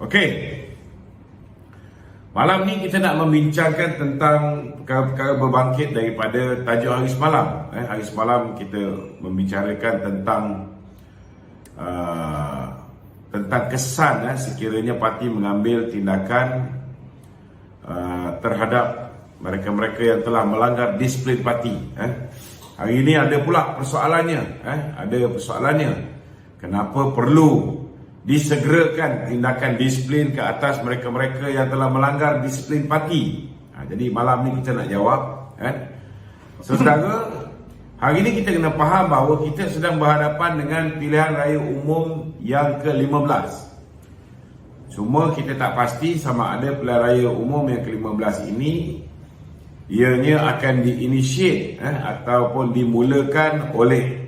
Okey. Malam ni kita nak membincangkan tentang perkara-perkara berbangkit daripada tajuk hari semalam. Hari semalam kita membicarakan tentang kesan sekiranya parti mengambil tindakan terhadap mereka-mereka yang telah melanggar disiplin parti. Hari ini ada pula persoalannya. Kenapa perlu disegerakan tindakan disiplin ke atas mereka-mereka yang telah melanggar disiplin parti? Jadi malam ni kita nak jawab. Saudara, hari ini kita kena faham bahawa kita sedang berhadapan dengan pilihan raya umum yang ke-15. Cuma kita tak pasti sama ada pilihan raya umum yang ke-15 ini ianya akan diinitiate ataupun dimulakan oleh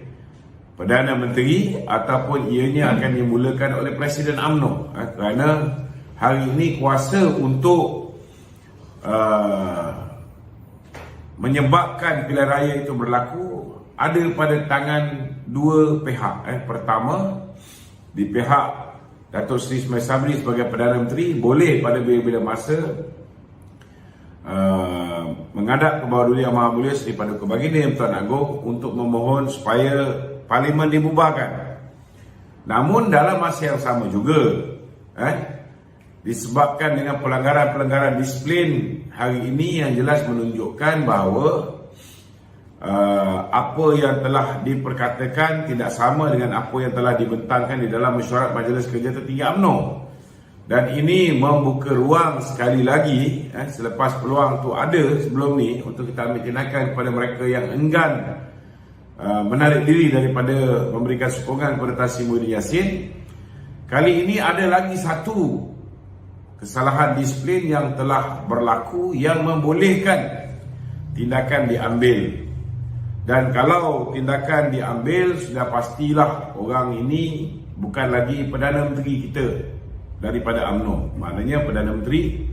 Perdana Menteri ataupun ianya akan dimulakan oleh Presiden UMNO. Kerana hari ini kuasa untuk menyebabkan pilihan raya itu berlaku ada pada tangan dua pihak. Pertama, di pihak Datuk Seri Ismail Sabri sebagai Perdana Menteri boleh pada bila-bila masa menghadap ke bawah Duli Yang Maha Mulia Seri Paduka Baginda Yang Tuan Agong untuk memohon supaya Parlimen dibubarkan. Namun dalam masa yang sama juga disebabkan dengan pelanggaran-pelanggaran disiplin hari ini yang jelas menunjukkan bahawa apa yang telah diperkatakan tidak sama dengan apa yang telah dibentangkan di dalam mesyuarat Majlis Kerja Tertinggi UMNO. Dan ini membuka ruang sekali lagi selepas peluang tu ada sebelum ni untuk kita ambil tindakan kepada mereka yang enggan menarik diri daripada memberikan sokongan kepada Tan Sri Muhyiddin Yassin. Kali ini ada lagi satu kesalahan disiplin yang telah berlaku yang membolehkan tindakan diambil. Dan kalau tindakan diambil, sudah pastilah orang ini bukan lagi Perdana Menteri kita daripada UMNO. Maknanya Perdana Menteri,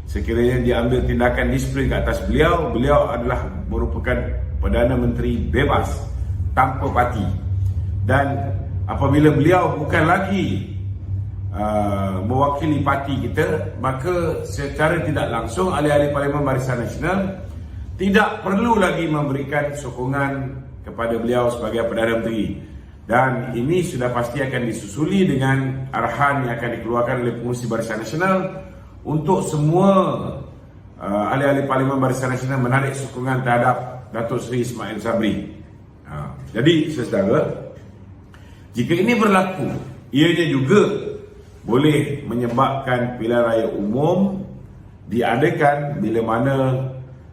sekiranya diambil tindakan disiplin ke atas beliau, beliau adalah merupakan Perdana Menteri bebas tanpa parti. Dan apabila beliau bukan lagi mewakili parti kita, maka secara tidak langsung ahli-ahli Parlimen Barisan Nasional tidak perlu lagi memberikan sokongan kepada beliau sebagai Perdana Menteri. Dan ini sudah pasti akan disusuli dengan arahan yang akan dikeluarkan oleh Pengerusi Barisan Nasional untuk semua ahli-ahli Parlimen Barisan Nasional menarik sokongan terhadap Datuk Seri Ismail Sabri. Jadi saudara, jika ini berlaku, ianya juga boleh menyebabkan pilihan raya umum diadakan bila mana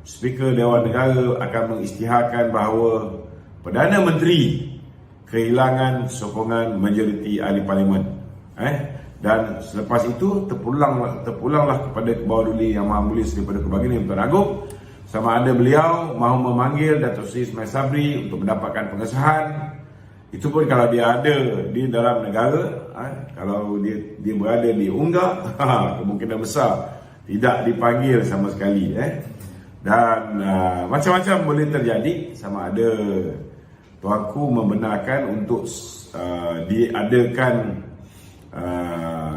Speaker Dewan Negara akan mengisytiharkan bahawa Perdana Menteri kehilangan sokongan majoriti ahli parlimen. Dan selepas itu terpulanglah kepada bawah Duli Yang Maha Mulia Seri Paduka Baginda Yang Tuan Agong, sama ada beliau mahu memanggil Datuk Seri Ismail Sabri untuk mendapatkan pengesahan. Itu pun kalau dia ada di dalam negara. Kalau dia berada di Ungar, kemungkinan besar tidak dipanggil sama sekali. Dan macam-macam boleh terjadi. Sama ada tuanku membenarkan untuk diadakan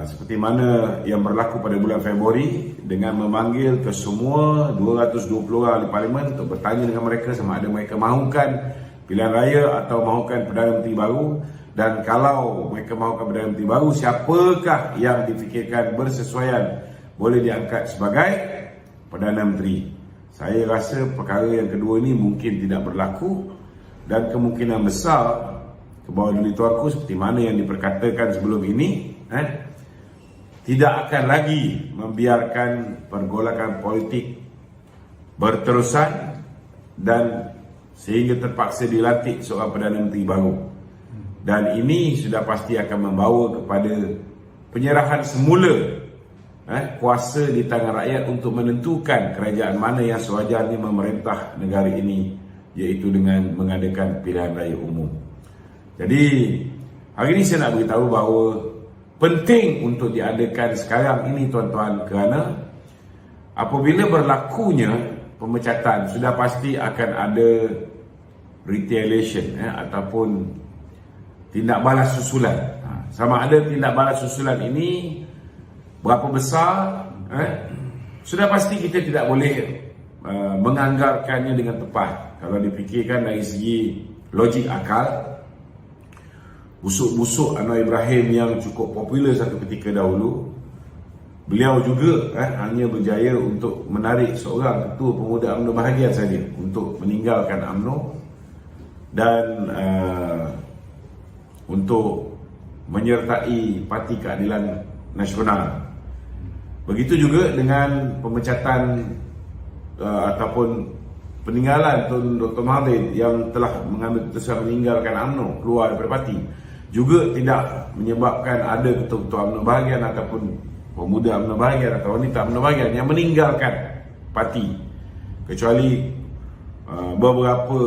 seperti mana yang berlaku pada bulan Februari dengan memanggil ke semua 220 orang ahli parlimen untuk bertanya dengan mereka sama ada mereka mahukan pilihan raya atau mahukan Perdana Menteri baru. Dan kalau mereka mahukan Perdana Menteri baru, siapakah yang difikirkan bersesuaian boleh diangkat sebagai Perdana Menteri. Saya rasa perkara yang kedua ini mungkin tidak berlaku dan kemungkinan besar ke bawah Duli tuanku seperti mana yang diperkatakan sebelum ini, tidak akan lagi membiarkan pergolakan politik berterusan dan sehingga terpaksa dilantik seorang Perdana Menteri baru. Dan ini sudah pasti akan membawa kepada penyerahan semula kuasa di tangan rakyat untuk menentukan kerajaan mana yang sewajarnya memerintah negara ini, iaitu dengan mengadakan pilihan raya umum. Jadi hari ini saya nak beritahu bahawa penting untuk diadakan sekarang ini tuan-tuan, kerana apabila berlakunya pemecatan sudah pasti akan ada retaliation ataupun tindak balas susulan. Sama ada tindak balas susulan ini berapa besar, sudah pasti kita tidak boleh menganggarkannya dengan tepat. Kalau dipikirkan dari segi logik akal, busuk-busuk Anwar Ibrahim yang cukup popular satu ketika dahulu, beliau juga hanya berjaya untuk menarik seorang ketua pemuda UMNO bahagian saja untuk meninggalkan UMNO dan untuk menyertai Parti Keadilan Nasional. Begitu juga dengan pemecatan ataupun peninggalan Tun Dr. Mahathir yang telah mengambil keputusan meninggalkan UMNO, keluar daripada parti, juga tidak menyebabkan ada ketua-ketua UMNO bahagian ataupun pemuda UMNO bahagian atau wanita UMNO bahagian yang meninggalkan parti, kecuali beberapa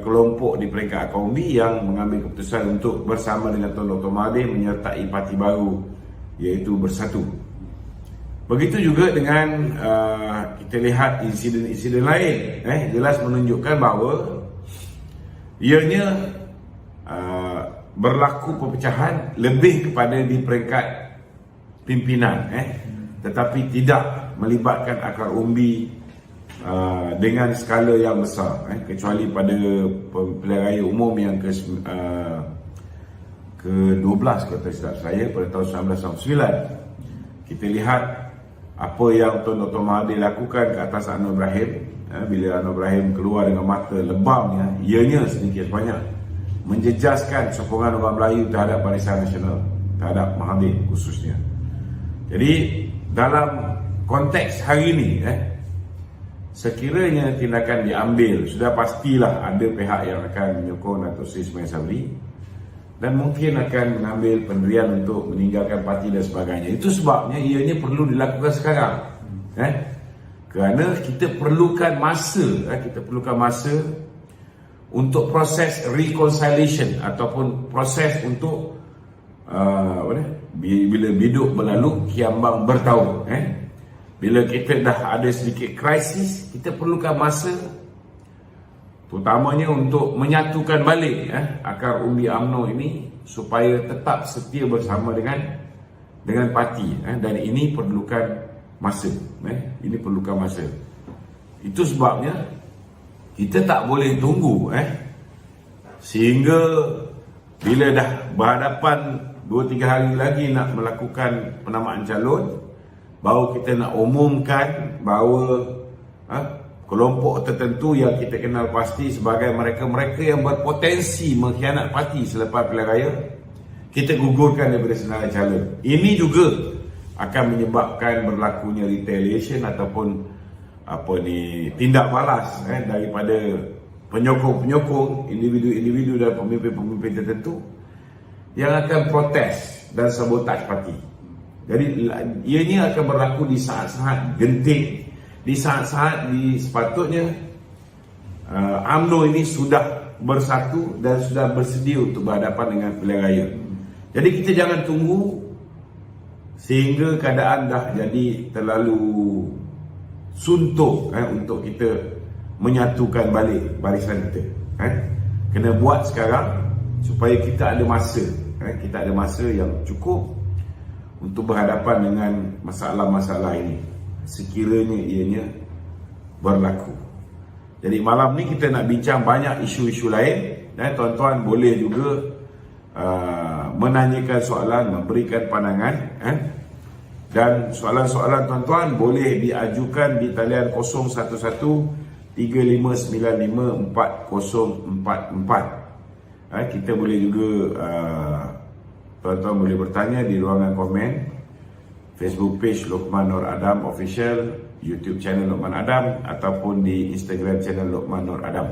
kelompok di peringkat akaun umbi yang mengambil keputusan untuk bersama dengan Tun Dr. Mahathir menyertai parti baru, iaitu Bersatu. Begitu juga dengan kita lihat insiden-insiden lain, jelas menunjukkan bahawa ianya berlaku perpecahan lebih kepada di peringkat pimpinan, tetapi tidak melibatkan akar umbi dengan skala yang besar, kecuali pada pilihan raya umum yang ke-12 kata silap saya pada tahun 1999. Kita lihat apa yang Tun Dr. Mahathir lakukan ke atas Anwar Ibrahim, bila Anwar Ibrahim keluar dengan mata lebamnya, ianya sedikit banyak menjejaskan sokongan orang Melayu terhadap Barisan Nasional, terhadap Mahathir khususnya. Jadi dalam konteks hari ini, sekiranya tindakan diambil, sudah pastilah ada pihak yang akan menyokong Dato' Seri Ismail Sabri dan mungkin akan mengambil pendirian untuk meninggalkan parti dan sebagainya. Itu sebabnya ianya perlu dilakukan sekarang, kerana kita perlukan masa, untuk proses reconciliation ataupun proses untuk bila biduk berlalu kiambang bertahu. Bila kita dah ada sedikit krisis, kita perlukan masa, terutamanya untuk menyatukan balik akar umbi UMNO ini supaya tetap setia bersama dengan parti, dan ini perlukan masa. Ini perlukan masa. Itu sebabnya kita tak boleh tunggu sehingga bila dah berhadapan 2-3 hari lagi nak melakukan penamaan calon, baru kita nak umumkan bahawa kelompok tertentu yang kita kenal pasti sebagai mereka-mereka yang berpotensi mengkhianat parti selepas pilihan raya, kita gugurkan daripada senarai calon. Ini juga akan menyebabkan berlakunya retaliation ataupun tindak balas daripada penyokong-penyokong, individu-individu dan pemimpin-pemimpin tertentu yang akan protes dan sabotaj parti. Jadi ianya akan berlaku di saat-saat genting, di saat-saat sepatutnya UMNO ini sudah bersatu dan sudah bersedia untuk berhadapan dengan pilihan raya. Jadi kita jangan tunggu sehingga keadaan dah jadi terlalu suntuk untuk kita menyatukan balik barisan kita. Kena buat sekarang supaya kita ada masa, kita ada masa yang cukup untuk berhadapan dengan masalah-masalah ini sekiranya ianya berlaku. Jadi malam ni kita nak bincang banyak isu-isu lain, dan tuan-tuan boleh juga menanyakan soalan, memberikan pandangan, dan soalan-soalan tuan-tuan boleh diajukan di talian 011 3595 4044. Kita boleh juga tuan-tuan boleh bertanya di ruangan komen Facebook page Luqman Nur Adam Official, YouTube channel Luqman Adam, ataupun di Instagram channel Luqman Nur Adam.